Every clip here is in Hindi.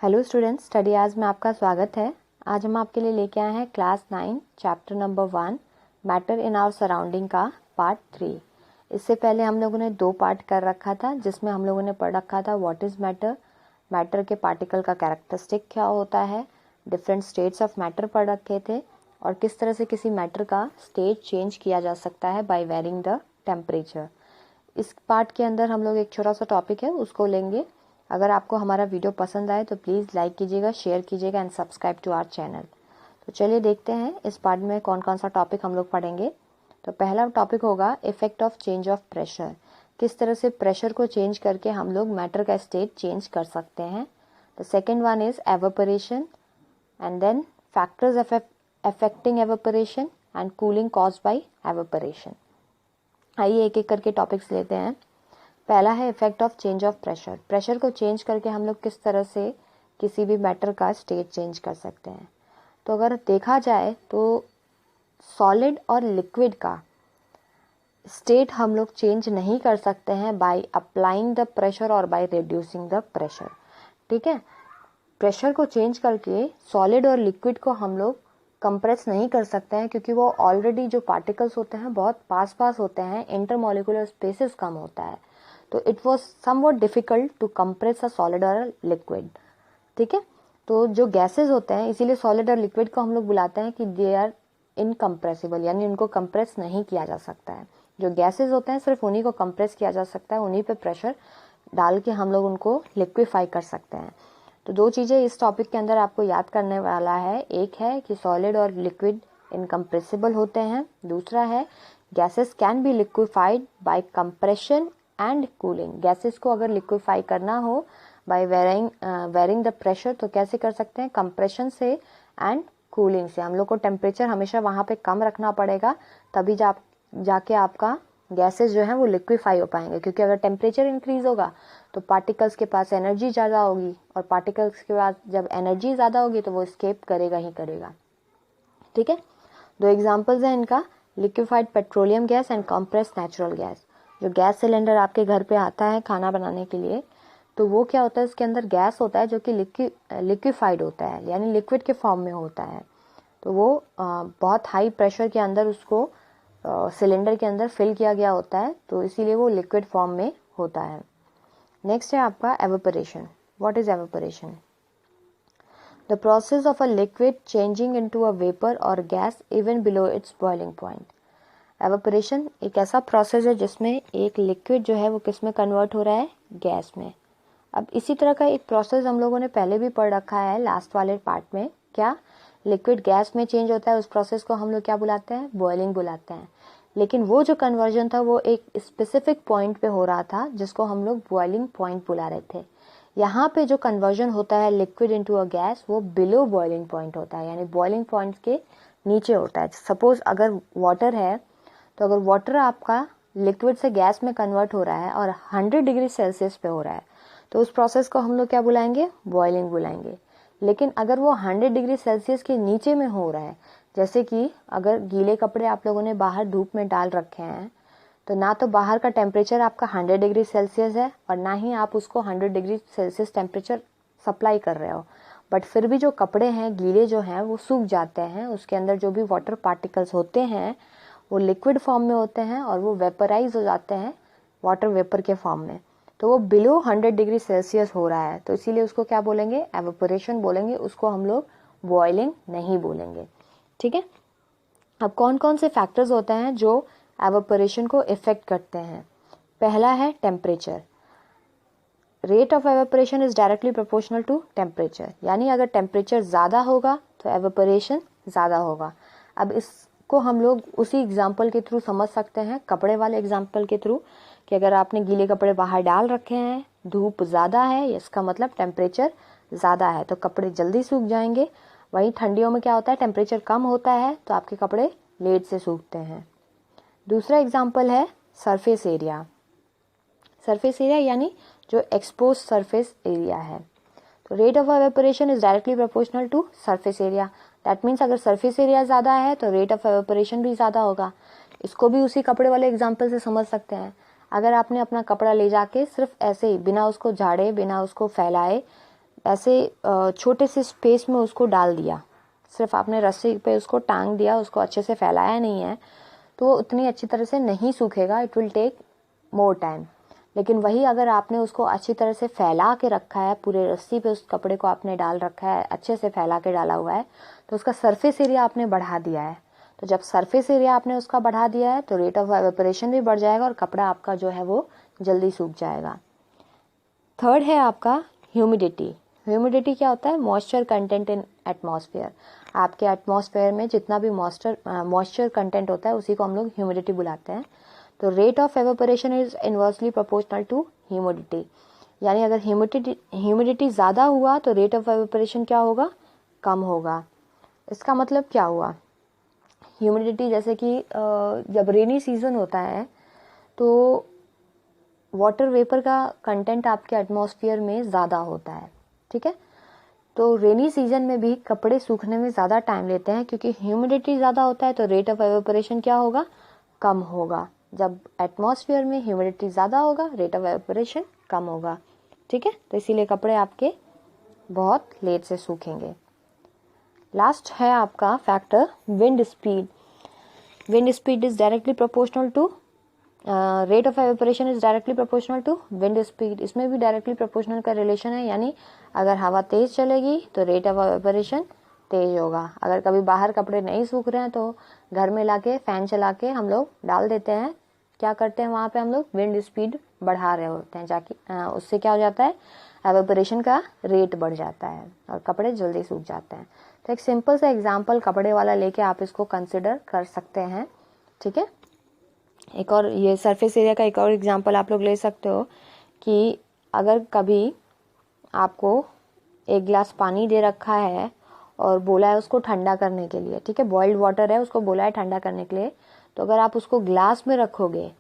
हेलो स्टूडेंट्स, स्टडी आज में आपका स्वागत है। आज हम आपके लिए लेके आए हैं class 9 chapter number 1 matter in our surrounding का पार्ट 3। इससे पहले हम लोगों ने 2 पार्ट कर रखा था, जिसमें हम लोगों ने पढ़ रखा था व्हाट इज़ मैटर, मैटर के पार्टिकल का कैरेक्टरिस्टिक क्या होता है, डिफरेंट स्टेट्स ऑफ मैटर पढ़ रखे थे और किस तरह से किसी मैटर का स्टेट चेंज किया जा सकता है बाय वेरिंग द टेम्परेचर। इस पार्ट के अंदर हम लोग एक छोटा सा टॉपिक है उसको लेंगे। अगर आपको हमारा वीडियो पसंद आए तो प्लीज़ लाइक कीजिएगा, शेयर कीजिएगा and subscribe to our channel. तो चलिए देखते हैं इस पार्ट में कौन कौन सा टॉपिक हम लोग पढ़ेंगे। तो पहला टॉपिक होगा effect of change of pressure, किस तरह से प्रेशर को चेंज करके हम लोग मैटर का स्टेट चेंज कर सकते हैं। The second one is evaporation and then factors affecting evaporation and cooling caused by evaporation. आइए एक एक करके टॉपिक्स लेते हैं। पहला है effect of change of pressure, pressure को चेंज करके हम लोग किस तरह से किसी भी मैटर का स्टेट चेंज कर सकते हैं। तो अगर देखा जाए तो सॉलिड और लिक्विड का स्टेट हम लोग चेंज नहीं कर सकते हैं बाय अप्लाइंग द प्रेशर और बाय रिड्यूसिंग द प्रेशर। ठीक है, प्रेशर को चेंज करके सॉलिड और लिक्विड को हम लोग कंप्रेस नहीं कर सकते हैं, क्योंकि वो ऑलरेडी जो पार्टिकल्स होते हैं बहुत पास पास होते हैं, इंटरमॉलिक्यूलर स्पेसेस कम होता है, तो it was somewhat difficult to compress a solid or liquid. ठीक है, तो जो गैसेस होते हैं, इसीलिए सॉलिड और लिक्विड को हम लोग बुलाते हैं कि दे आर इनकम्प्रेसिबल, यानी उनको कंप्रेस नहीं किया जा सकता है। जो गैसेस होते हैं सिर्फ उन्हीं को कंप्रेस किया जा सकता है, उन्हीं पे प्रेशर डाल के हम लोग उनको लिक्विफाई कर सकते हैं। तो 2 चीज़ें इस टॉपिक के अंदर आपको याद करने वाला है। एक है कि सॉलिड और लिक्विड इनकम्प्रेसिबल होते हैं, दूसरा है gases can be liquefied by compression and cooling. Gases को अगर लिक्विफाई करना हो बाय वेरिंग द प्रेशर तो कैसे कर सकते हैं, कंप्रेशन से एंड कूलिंग से। हम लोग को टेम्परेचर हमेशा वहाँ पे कम रखना पड़ेगा, तभी जाके आपका गैसेस जो है वो लिक्विफाई हो पाएंगे। क्योंकि अगर टेम्परेचर इंक्रीज होगा तो पार्टिकल्स के पास एनर्जी ज़्यादा होगी, और पार्टिकल्स के पास जब एनर्जी ज़्यादा होगी तो वो स्केप करेगा ही करेगा। ठीक है, 2 एग्जांपल्स हैं इनका, liquefied petroleum gas and compressed natural gas. जो गैस सिलेंडर आपके घर पे आता है खाना बनाने के लिए, तो वो क्या होता है, इसके अंदर गैस होता है जो कि लिक्विफाइड होता है, यानी लिक्विड के फॉर्म में होता है। तो वो बहुत हाई प्रेशर के अंदर उसको सिलेंडर के अंदर फिल किया गया होता है, तो इसीलिए वो लिक्विड फॉर्म में होता है। नेक्स्ट है आपका evaporation. What is evaporation? The process of a liquid changing into a vapour और gas even below its boiling point. Evaporation एक ऐसा प्रोसेस है जिसमें एक लिक्विड जो है वो किस में कन्वर्ट हो रहा है, गैस में। अब इसी तरह का एक प्रोसेस हम लोगों ने पहले भी पढ़ रखा है लास्ट वाले पार्ट में। क्या लिक्विड गैस में चेंज होता है, उस प्रोसेस को हम लोग क्या बुलाते हैं, बॉइलिंग बुलाते हैं। लेकिन वो जो कन्वर्जन था वो एक स्पेसिफिक पॉइंट पे हो रहा था, जिसको हम लोग बॉइलिंग पॉइंट बुला रहे थे। यहाँ पे जो कन्वर्जन होता है लिक्विड इनटू अ गैस, वो बिलो बॉइलिंग पॉइंट होता है, यानी बॉइलिंग पॉइंट के नीचे होता है। सपोज अगर वाटर है, तो अगर वाटर आपका लिक्विड से गैस में कन्वर्ट हो रहा है और 100 डिग्री सेल्सियस पे हो रहा है, तो उस प्रोसेस को हम लोग क्या बुलाएंगे, बॉइलिंग बुलाएंगे। लेकिन अगर वो 100 डिग्री सेल्सियस के नीचे में हो रहा है, जैसे कि अगर गीले कपड़े आप लोगों ने बाहर धूप में डाल रखे हैं, तो ना तो बाहर का टेम्परेचर आपका 100 डिग्री सेल्सियस है और ना ही आप उसको 100 डिग्री सेल्सियस टेम्परेचर सप्लाई कर रहे हो, बट फिर भी जो कपड़े हैं गीले जो हैं वो सूख जाते हैं। उसके अंदर जो भी वाटर पार्टिकल्स होते हैं वो लिक्विड फॉर्म में होते हैं और वो वेपराइज हो जाते हैं वाटर वेपर के फॉर्म में। तो वो बिलो 100 डिग्री सेल्सियस हो रहा है, तो इसीलिए उसको क्या बोलेंगे, एवेपोरेशन बोलेंगे, उसको हम लोग बॉइलिंग नहीं बोलेंगे। ठीक है, अब कौन कौन से फैक्टर्स होते हैं जो एवेपोरेशन को इफेक्ट करते हैं। पहला है temperature. Rate of evaporation is directly proportional to temperature, यानी अगर टेम्परेचर ज़्यादा होगा तो एवेपोरेशन ज़्यादा होगा। अब इसको हम लोग उसी एग्जाम्पल के थ्रू समझ सकते हैं, कपड़े वाले एग्जाम्पल के थ्रू, कि अगर आपने गीले कपड़े बाहर डाल रखे हैं, धूप ज़्यादा है, इसका मतलब टेम्परेचर ज़्यादा है, तो कपड़े जल्दी सूख जाएंगे। वहीं ठंडियों में क्या होता है, टेम्परेचर कम होता है तो आपके कपड़े लेट से सूखते हैं। दूसरा एग्जाम्पल है सरफेस एरिया। सरफेस एरिया यानी जो एक्सपोज सरफेस एरिया है। तो rate of evaporation is directly proportional to surface area. That means अगर सरफेस एरिया ज़्यादा है तो रेट ऑफ एवेपोरेशन भी ज़्यादा होगा। इसको भी उसी कपड़े वाले एग्जाम्पल से समझ सकते हैं। अगर आपने अपना कपड़ा ले जाके सिर्फ ऐसे ही बिना उसको झाड़े, बिना उसको फैलाए ऐसे छोटे से स्पेस में उसको डाल दिया, सिर्फ आपने रस्सी पे उसको टांग दिया, उसको अच्छे से फैलाया नहीं है, तो वो उतनी अच्छी तरह से नहीं सूखेगा, it will take more time. लेकिन वही अगर आपने उसको अच्छी तरह से फैला के रखा है, पूरे रस्सी पे उस कपड़े को आपने डाल रखा है, अच्छे से फैला के डाला हुआ है, तो उसका सरफेस एरिया आपने बढ़ा दिया है। तो जब सरफेस एरिया आपने उसका बढ़ा दिया है तो रेट ऑफ एवेपोरेशन भी बढ़ जाएगा और कपड़ा आपका जो है वो जल्दी सूख जाएगा। थर्ड है आपका ह्यूमिडिटी। ह्यूमिडिटी क्या होता है? Moisture content in atmosphere. आपके एटमॉस्फेयर में जितना भी मॉइस्चर कंटेंट होता है उसी को हम लोग ह्यूमिडिटी बुलाते हैं। तो rate of evaporation is inversely proportional to humidity, यानी अगर ह्यूमिडिटी ज़्यादा हुआ तो रेट ऑफ एवेपोरेशन क्या होगा? कम होगा। इसका मतलब क्या हुआ? ह्यूमिडिटी जैसे कि जब रेनी सीजन होता है तो वाटर वेपर का कंटेंट आपके एटमॉस्फेयर में ज़्यादा होता है, ठीक है। तो रेनी सीजन में भी कपड़े सूखने में ज़्यादा टाइम लेते हैं क्योंकि ह्यूमिडिटी ज़्यादा होता है, तो रेट ऑफ एवेपोरेशन क्या होगा? कम होगा। जब एटमॉस्फेयर में ह्यूमिडिटी ज़्यादा होगा, रेट ऑफ एवेपोरेशन कम होगा, ठीक है। तो इसीलिए कपड़े आपके बहुत लेट से सूखेंगे। लास्ट है आपका factor wind speed. Wind speed is directly proportional to rate of evaporation is directly proportional to wind speed. इसमें भी डायरेक्टली प्रोपोर्शनल का रिलेशन है, यानी अगर हवा तेज चलेगी तो रेट ऑफ एवेपोरेशन तेज होगा। अगर कभी बाहर कपड़े नहीं सूख रहे हैं तो घर में लाके फैन चला के हम लोग डाल देते हैं। क्या करते हैं वहाँ पे हम लोग? विंड स्पीड बढ़ा रहे होते हैं, जाके उससे क्या हो जाता है? एवेपोरेशन का रेट बढ़ जाता है और कपड़े जल्दी सूख जाते हैं। तो एक सिंपल सा एग्जाम्पल कपड़े वाला लेके आप इसको कंसिडर कर सकते हैं, ठीक है। एक और ये सरफेस एरिया का एक और एग्जांपल आप लोग ले सकते हो कि अगर कभी आपको एक गिलास पानी दे रखा है और बोला है उसको ठंडा करने के लिए, ठीक है, बॉइल्ड वाटर है, उसको बोला है ठंडा करने के लिए, तो अगर आप उसको ग्लास में रखोगे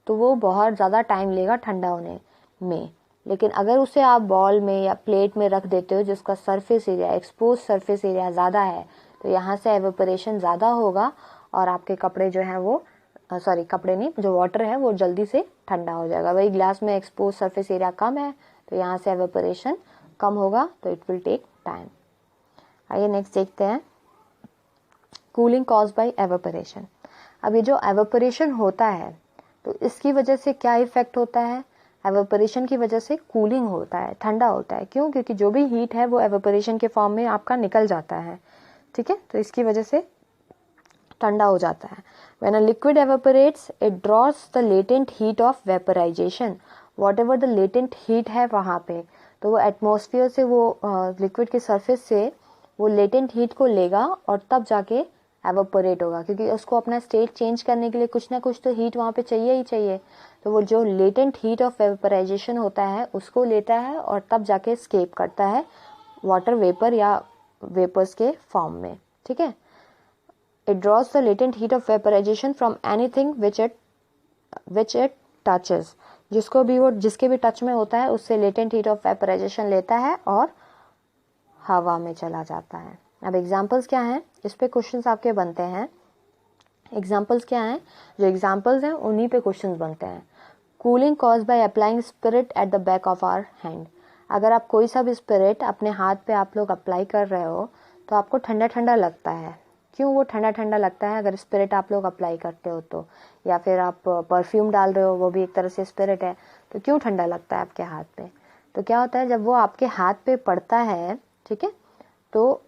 तो वो बहुत ज़्यादा टाइम लेगा ठंडा होने में। लेकिन अगर उसे आप बॉल में या प्लेट में रख देते हो जिसका surface area, expose surface area ज़्यादा है, तो यहाँ से एवेपोरेशन ज़्यादा होगा और आपके कपड़े जो हैं वो कपड़े नहीं, जो वाटर है वो जल्दी से ठंडा हो जाएगा। वही ग्लास में एक्सपोज सरफेस एरिया कम है तो यहाँ से एवेपोरेशन कम होगा, तो इट विल टेक टाइम। आइए नेक्स्ट देखते हैं, कूलिंग कॉज बाय एवेपोरेशन। अब ये जो एवेपोरेशन होता है तो इसकी वजह से क्या इफेक्ट होता है? एवेपोरेशन की वजह से कूलिंग होता है, ठंडा होता है। क्यों? क्योंकि जो भी हीट है वो एवेपोरेशन के फॉर्म में आपका निकल जाता है, ठीक है। तो इसकी वजह से ठंडा हो जाता है। When a liquid evaporates, it draws the latent heat of vaporization. Whatever the latent heat है वहाँ पे, तो वो एटमॉस्फेयर से वो लिक्विड के सरफेस से वो लेटेंट हीट को लेगा और तब जाके एवेपोरेट होगा, क्योंकि उसको अपना स्टेट चेंज करने के लिए कुछ ना कुछ तो हीट वहाँ पे चाहिए ही चाहिए। तो वो जो लेटेंट हीट ऑफ वेपोराइजेशन होता है उसको लेता है और तब जाके एस्केप करता है वाटर वेपर या वेपर्स के फॉर्म में, ठीक है। It draws the latent heat of vaporization from anything which it touches. जिसके भी टच में होता है उससे latent heat of vaporization लेता है और हवा में चला जाता है। अब एग्जांपल्स क्या हैं? इस पे क्वेश्चंस आपके बनते हैं। एग्जांपल्स क्या हैं? जो एग्जांपल्स हैं उन्हीं पे क्वेश्चंस बनते हैं। Cooling cause by applying spirit at the back of our hand. अगर आप कोई सा भी स्पिरिट अपने हाथ पे आप लोग अप्लाई कर रहे हो तो आपको ठंडा ठंडा लगता है। क्यों वो ठंडा ठंडा लगता है? अगर स्पिरिट आप लोग अप्लाई करते हो तो, या फिर आप परफ्यूम डाल रहे हो, वो भी एक तरह से स्पिरिट है, तो क्यों ठंडा लगता है आपके हाथ पे? तो क्या होता है, जब वो आपके हाथ पे पड़ता है, ठीक है, तो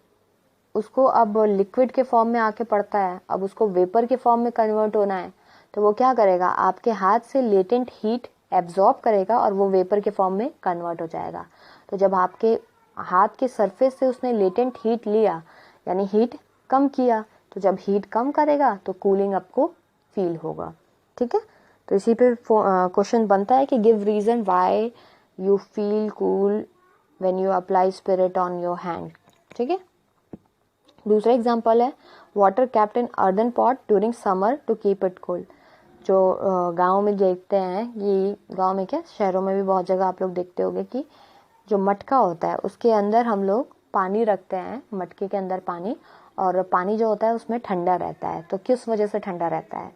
उसको अब लिक्विड के फॉर्म में आके पड़ता है, अब उसको वेपर के फॉर्म में कन्वर्ट होना है, तो वो क्या करेगा? आपके हाथ से लेटेंट हीट एब्जॉर्ब करेगा और वो वेपर के फॉर्म में कन्वर्ट हो जाएगा। तो जब आपके हाथ के सरफेस से उसने लेटेंट हीट लिया, यानी हीट कम किया, तो जब हीट कम करेगा तो कूलिंग आपको फील होगा, ठीक है। तो इसी पे क्वेश्चन बनता है कि give reason why you feel cool when you apply spirit on your hand, ठीक है। दूसरा एग्जांपल है water kept in earthen pot during summer to keep it cool. जो गांव में देखते हैं, ये गांव में क्या, शहरों में भी बहुत जगह आप लोग देखते होंगे कि जो मटका होता है उसके अंदर हम लोग पानी रखते हैं, मटके के अंदर पानी, और पानी जो होता है उसमें ठंडा रहता है। तो किस वजह से ठंडा रहता है?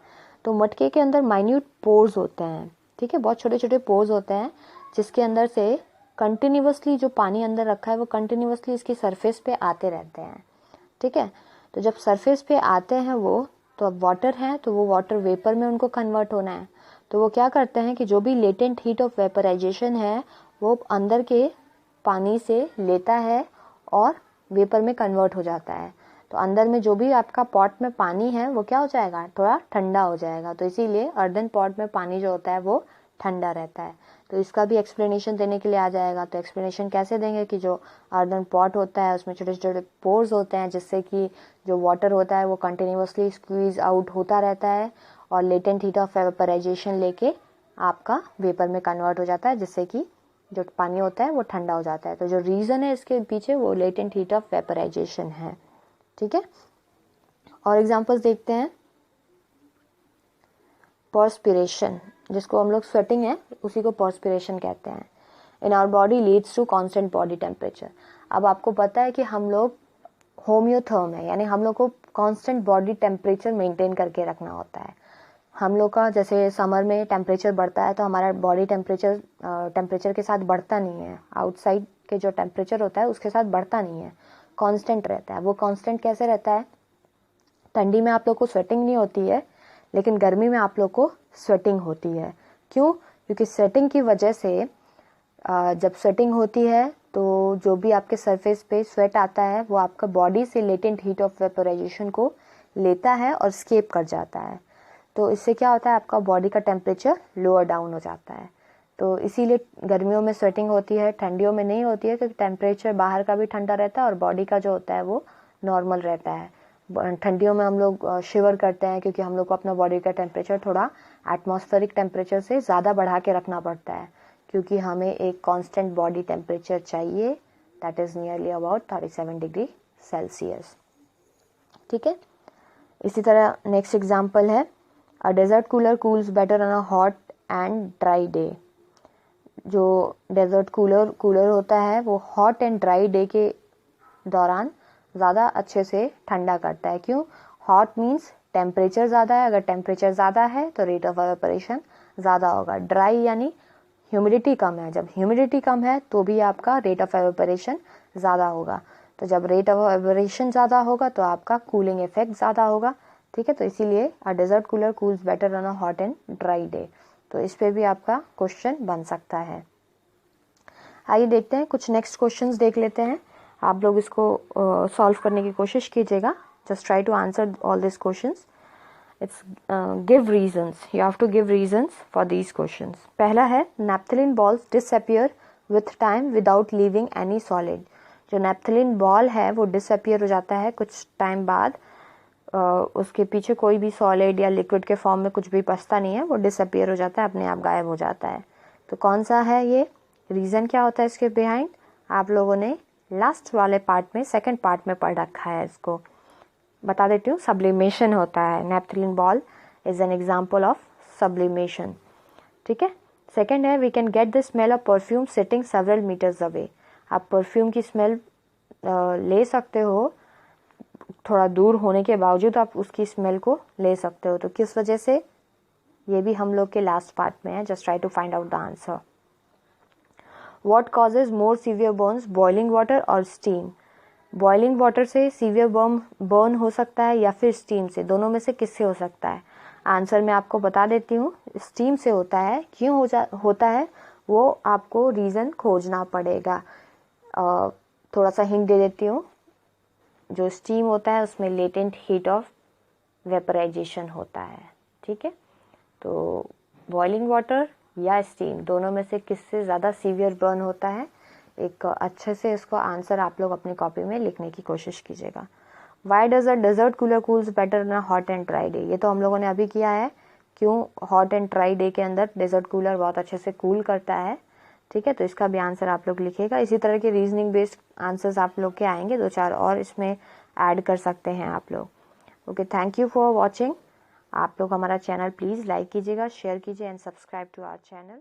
तो मटके के अंदर माइन्यूट पोर्स होते हैं, ठीक है, बहुत छोटे छोटे पोर्स होते हैं जिसके अंदर से कंटिन्यूअसली जो पानी अंदर रखा है वो कंटिन्यूअसली इसकी सरफेस पे आते रहते हैं, ठीक है। तो जब सरफेस पे आते हैं वो, तो अब वाटर है तो वो वाटर वेपर में उनको कन्वर्ट होना है, तो वो क्या करते हैं कि जो भी लेटेंट हीट ऑफ वेपराइजेशन है वो अंदर के पानी से लेता है और वेपर में कन्वर्ट हो जाता है। तो अंदर में जो भी आपका पॉट में पानी है वो क्या हो जाएगा, थोड़ा ठंडा हो जाएगा। तो इसीलिए अर्दन पॉट में पानी जो होता है वो ठंडा रहता है। तो इसका भी एक्सप्लेनेशन देने के लिए आ जाएगा। तो एक्सप्लेनेशन कैसे देंगे कि जो अर्दन पॉट होता है उसमें छोटे छोटे पोर्स होते हैं, जिससे कि जो वाटर होता है वो कंटिन्यूअसली स्क्वीज आउट होता रहता है और लेटेंट हीट ऑफ वेपराइजेशन लेके आपका वेपर में कन्वर्ट हो जाता है, जिससे कि जो पानी होता है वो ठंडा हो जाता है। तो जो रीज़न है इसके पीछे वो लेटेंट हीट ऑफ वेपराइजेशन है, ठीक है। और एग्जांपल्स देखते हैं। पर्सपिरेशन, जिसको हम लोग स्वेटिंग है उसी को पर्सपिरेशन कहते हैं। In our body leads to constant body temperature. अब आपको पता है कि हम लोग होम्योथर्म है, यानी हम लोग को कांस्टेंट बॉडी टेम्परेचर मेंटेन करके रखना होता है। हम लोग का जैसे समर में टेम्परेचर बढ़ता है तो हमारा बॉडी टेम्परेचर के साथ बढ़ता नहीं है, आउटसाइड के जो टेम्परेचर होता है उसके साथ बढ़ता नहीं है, कांस्टेंट रहता है। वो कांस्टेंट कैसे रहता है, ठंडी में आप लोग को स्वेटिंग नहीं होती है लेकिन गर्मी में आप लोग को स्वेटिंग होती है। क्यों? क्योंकि स्वेटिंग की वजह से जब स्वेटिंग होती है तो जो भी आपके सरफेस पे स्वेट आता है वो आपका बॉडी से लेटेंट हीट ऑफ वेपराइजेशन को लेता है और स्केप कर जाता है। तो इससे क्या होता है, आपका बॉडी का टेम्परेचर लोअर डाउन हो जाता है। तो इसीलिए गर्मियों में स्वेटिंग होती है, ठंडियों में नहीं होती है, क्योंकि टेम्परेचर बाहर का भी ठंडा रहता है और बॉडी का जो होता है वो नॉर्मल रहता है। ठंडियों में हम लोग शिवर करते हैं क्योंकि हम लोग को अपना बॉडी का टेम्परेचर थोड़ा एटमॉस्फेरिक टेम्परेचर से ज़्यादा बढ़ा के रखना पड़ता है, क्योंकि हमें एक कांस्टेंट बॉडी टेम्परेचर चाहिए, that is nearly about 37 degree Celsius, ठीक है। इसी तरह नेक्स्ट एग्जाम्पल है, a desert cooler cools better on a hot and dry day. जो डेजर्ट कूलर होता है वो हॉट एंड ड्राई डे के दौरान ज़्यादा अच्छे से ठंडा करता है। क्यों? हॉट मीन्स टेम्परेचर ज़्यादा है, अगर टेम्परेचर ज़्यादा है तो रेट ऑफ एवेपोरेशन ज़्यादा होगा। ड्राई यानी ह्यूमिडिटी कम है, जब ह्यूमिडिटी कम है तो भी आपका रेट ऑफ एवेपोरेशन ज़्यादा होगा। तो जब रेट ऑफ एवेपोरेशन ज़्यादा होगा तो आपका कूलिंग इफेक्ट ज़्यादा होगा, ठीक है। तो इसीलिए a desert cooler cools better on a hot and dry day. तो इस पे भी आपका क्वेश्चन बन सकता है। आइए देखते हैं, कुछ नेक्स्ट क्वेश्चंस देख लेते हैं। आप लोग इसको सॉल्व करने की कोशिश कीजिएगा। Just try to answer all this questions. It's give reasons, you have to give reasons for these questions. पहला है, naphthalene balls disappear with time without leaving any solid. जो नैप्थलीन बॉल है वो डिसअपियर हो जाता है कुछ टाइम बाद, उसके पीछे कोई भी सॉलिड या लिक्विड के फॉर्म में कुछ भी बचता नहीं है, वो डिसअपियर हो जाता है, अपने आप गायब हो जाता है। तो कौन सा है ये, रीज़न क्या होता है इसके बिहाइंड? आप लोगों ने लास्ट वाले पार्ट में, सेकंड पार्ट में पढ़ रखा है, इसको बता देती हूँ। सब्लिमेशन होता है, naphthalene ball is an example of sublimation, ठीक है। सेकंड है, we can get the smell of perfume sitting several metres away. आप परफ्यूम की स्मेल ले सकते हो, थोड़ा दूर होने के बावजूद आप उसकी स्मेल को ले सकते हो। तो किस वजह से, ये भी हम लोग के लास्ट पार्ट में है। Just try to find out the answer. What causes more severe burns, boiling water or steam? Boiling water से सीवियर बर्न हो सकता है या फिर स्टीम से, दोनों में से किससे हो सकता है? आंसर मैं आपको बता देती हूँ, स्टीम से होता है। क्यों होता है वो आपको रीज़न खोजना पड़ेगा। थोड़ा सा हिंट दे देती हूँ। जो स्टीम होता है उसमें लेटेंट हीट ऑफ वेपराइजेशन होता है, ठीक है। तो बॉइलिंग वाटर या स्टीम, दोनों में से किससे ज़्यादा सीवियर बर्न होता है? एक अच्छे से इसको आंसर आप लोग अपनी कॉपी में लिखने की कोशिश कीजिएगा। Why does a desert cooler cools better in hot and dry day? ये तो हम लोगों ने अभी किया है। क्यों हॉट एंड ड्राई डे के अंदर डेजर्ट कूलर बहुत अच्छे से कूल करता है, ठीक है। तो इसका भी आंसर आप लोग लिखिएगा। इसी तरह के रीजनिंग बेस्ड आंसर्स आप लोग के आएंगे, 2-4 और इसमें ऐड कर सकते हैं आप लोग। Okay, thank you for watching. आप लोग हमारा चैनल प्लीज़ लाइक कीजिएगा, शेयर कीजिए and subscribe to our channel.